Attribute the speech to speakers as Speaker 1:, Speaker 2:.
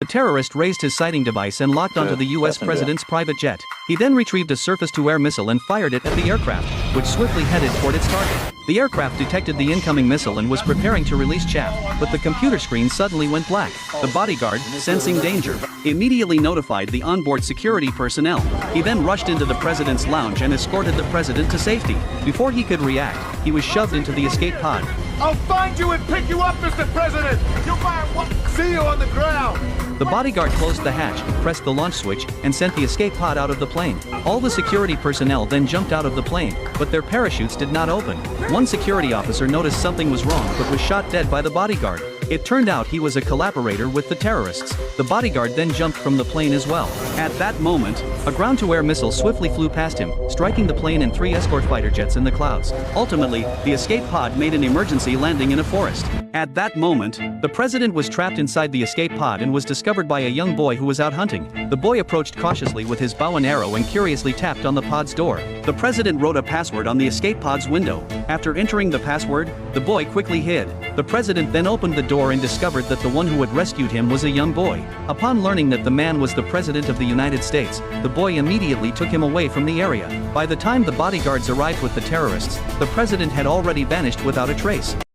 Speaker 1: The terrorist raised his sighting device and locked onto the US president's private jet. He then retrieved a surface-to-air missile and fired it at the aircraft, which swiftly headed toward its target. The aircraft detected the incoming missile and was preparing to release chaff, but the computer screen suddenly went black. The bodyguard, sensing danger, immediately notified the onboard security personnel. He then rushed into the president's lounge and escorted the president to safety. Before he could react, he was shoved into the escape pod.
Speaker 2: I'll find you and pick you up, Mr. President! You'll find what? See you on the ground!
Speaker 1: The bodyguard closed the hatch, pressed the launch switch, and sent the escape pod out of the plane. All the security personnel then jumped out of the plane, but their parachutes did not open. One security officer noticed something was wrong but was shot dead by the bodyguard. It turned out he was a collaborator with the terrorists. The bodyguard then jumped from the plane as well. At that moment, a ground-to-air missile swiftly flew past him, striking the plane and 3 escort fighter jets in the clouds. Ultimately, the escape pod made an emergency landing in a forest. At that moment, the president was trapped inside the escape pod and was discovered by a young boy who was out hunting. The boy approached cautiously with his bow and arrow and curiously tapped on the pod's door. The president wrote a password on the escape pod's window. After entering the password, the boy quickly hid. The president then opened the door and discovered that the one who had rescued him was a young boy. Upon learning that the man was the president of the United States, the boy immediately took him away from the area. By the time the bodyguards arrived with the terrorists, the president had already vanished without a trace.